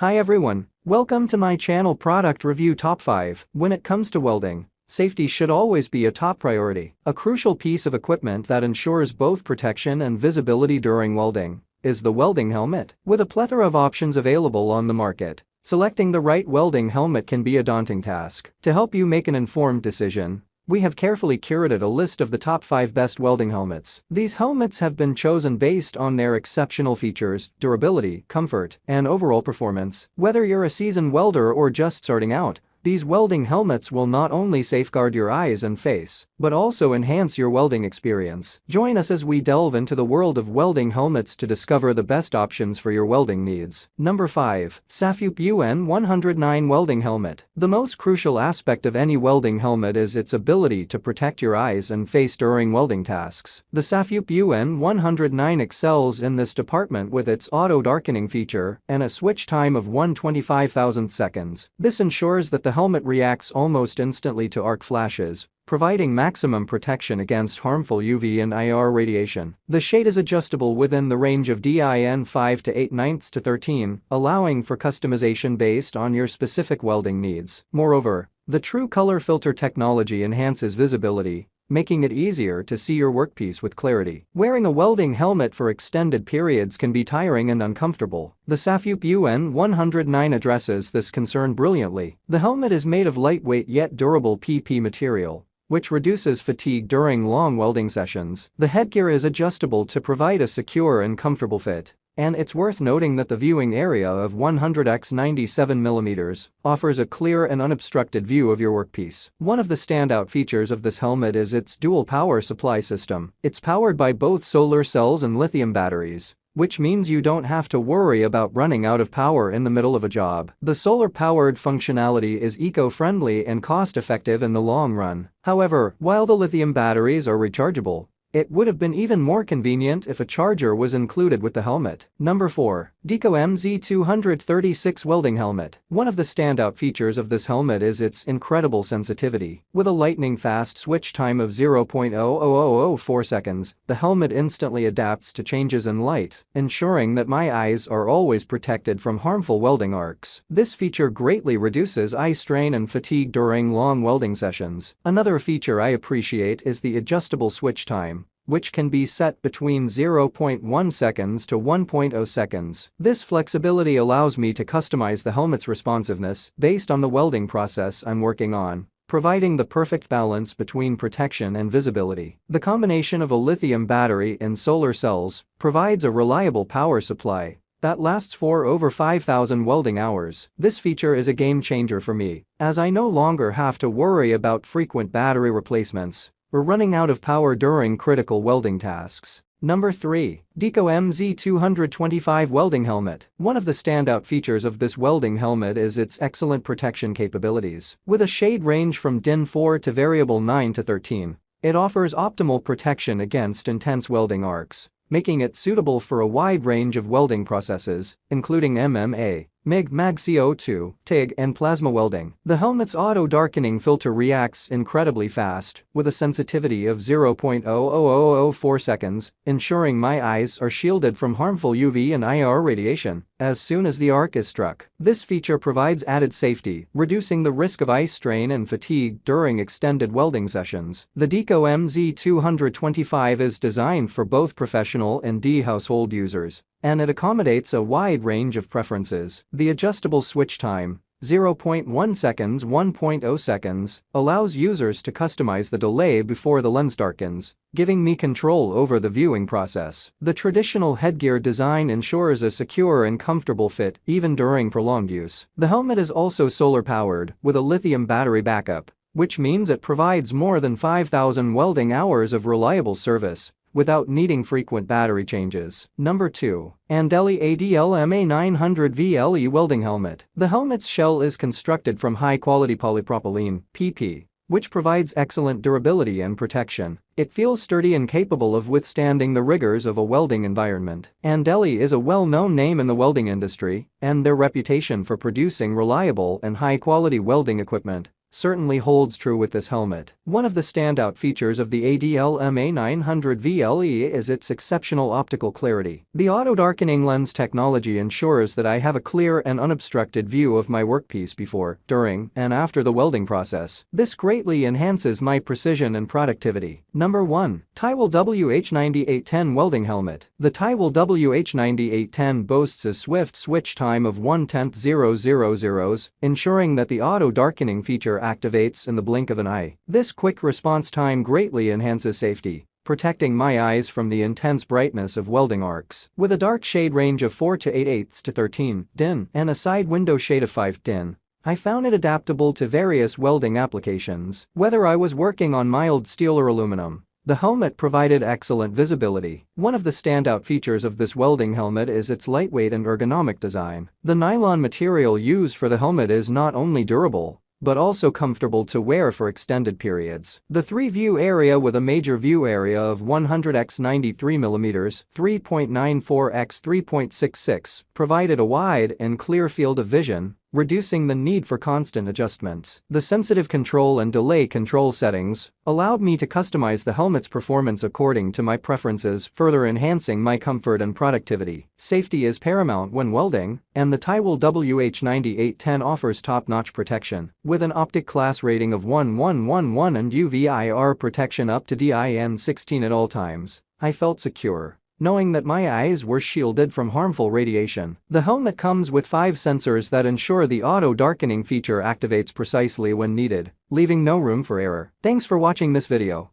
Hi everyone, welcome to my channel Product Review Top 5. When it comes to welding, safety should always be a top priority. A crucial piece of equipment that ensures both protection and visibility during welding is the welding helmet. With a plethora of options available on the market, selecting the right welding helmet can be a daunting task. To help you make an informed decision, we have carefully curated a list of the top 5 best welding helmets. These helmets have been chosen based on their exceptional features, durability, comfort, and overall performance. Whether you're a seasoned welder or just starting out, these welding helmets will not only safeguard your eyes and face, but also enhance your welding experience. Join us as we delve into the world of welding helmets to discover the best options for your welding needs. Number 5. SAFEUP UN109 Welding Helmet. The most crucial aspect of any welding helmet is its ability to protect your eyes and face during welding tasks. The SAFEUP UN109 excels in this department with its auto-darkening feature and a switch time of 1/25,000th seconds. This ensures that the helmet reacts almost instantly to arc flashes, providing maximum protection against harmful UV and IR radiation. The shade is adjustable within the range of DIN 5 to 8/9 to 13, allowing for customization based on your specific welding needs. Moreover, the True Color Filter technology enhances visibility, making it easier to see your workpiece with clarity. Wearing a welding helmet for extended periods can be tiring and uncomfortable. The SAFEUP UN109 addresses this concern brilliantly. The helmet is made of lightweight yet durable PP material, which reduces fatigue during long welding sessions. The headgear is adjustable to provide a secure and comfortable fit. And it's worth noting that the viewing area of 100x97mm offers a clear and unobstructed view of your workpiece. One of the standout features of this helmet is its dual power supply system. It's powered by both solar cells and lithium batteries, which means you don't have to worry about running out of power in the middle of a job. The solar-powered functionality is eco-friendly and cost-effective in the long run. However, while the lithium batteries are rechargeable, it would have been even more convenient if a charger was included with the helmet. Number 4. DEKO MZ236 Welding Helmet. One of the standout features of this helmet is its incredible sensitivity. With a lightning-fast switch time of 0.00004 seconds, the helmet instantly adapts to changes in light, ensuring that my eyes are always protected from harmful welding arcs. This feature greatly reduces eye strain and fatigue during long welding sessions. Another feature I appreciate is the adjustable switch time, which can be set between 0.1 seconds to 1.0 seconds. This flexibility allows me to customize the helmet's responsiveness based on the welding process I'm working on, providing the perfect balance between protection and visibility. The combination of a lithium battery and solar cells provides a reliable power supply that lasts for over 5,000 welding hours. This feature is a game changer for me, as I no longer have to worry about frequent battery replacements or running out of power during critical welding tasks. Number 3. DEKO MZ225 Welding Helmet. One of the standout features of this welding helmet is its excellent protection capabilities. With a shade range from DIN 4 to variable 9 to 13, it offers optimal protection against intense welding arcs, making it suitable for a wide range of welding processes, including MMA, MIG, MAG-CO2, TIG, and plasma welding. The helmet's auto-darkening filter reacts incredibly fast, with a sensitivity of 0.00004 seconds, ensuring my eyes are shielded from harmful UV and IR radiation as soon as the arc is struck. This feature provides added safety, reducing the risk of eye strain and fatigue during extended welding sessions. The DEKO MZ225 is designed for both professional and household users, and it accommodates a wide range of preferences. The adjustable switch time, 0.1 seconds 1.0 seconds, allows users to customize the delay before the lens darkens, giving me control over the viewing process. The traditional headgear design ensures a secure and comfortable fit even during prolonged use. The helmet is also solar-powered, with a lithium battery backup, which means it provides more than 5,000 welding hours of reliable service without needing frequent battery changes. Number 2. ANDELI ADLMA 900 VLE Welding Helmet. The helmet's shell is constructed from high-quality polypropylene, PP, which provides excellent durability and protection. It feels sturdy and capable of withstanding the rigors of a welding environment. ANDELI is a well-known name in the welding industry, and their reputation for producing reliable and high-quality welding equipment certainly holds true with this helmet. One of the standout features of the ANDELI 900 VLE is its exceptional optical clarity. The auto-darkening lens technology ensures that I have a clear and unobstructed view of my workpiece before, during, and after the welding process. This greatly enhances my precision and productivity. Number 1. Tywel WH9810 Welding Helmet. The Tywel WH9810 boasts a swift switch time of 0.1/000, ensuring that the auto-darkening feature activates in the blink of an eye. This quick response time greatly enhances safety, protecting my eyes from the intense brightness of welding arcs. With a dark shade range of 4 to 8/8 to 13 din and a side window shade of 5 din, I found it adaptable to various welding applications. Whether I was working on mild steel or aluminum, the helmet provided excellent visibility. One of the standout features of this welding helmet is its lightweight and ergonomic design. The nylon material used for the helmet is not only durable, but also comfortable to wear for extended periods. The 3-view area with a major view area of 100x 93mm, 3.94x 3.66 provided a wide and clear field of vision, reducing the need for constant adjustments. The sensitive control and delay control settings allowed me to customize the helmet's performance according to my preferences, further enhancing my comfort and productivity. Safety is paramount when welding, and the Tywel WH9810 offers top-notch protection. With an optic class rating of 1111 and UV-IR protection up to DIN16 at all times, I felt secure knowing that my eyes were shielded from harmful radiation. The helmet comes with 5 sensors that ensure the auto-darkening feature activates precisely when needed, leaving no room for error. Thanks for watching this video.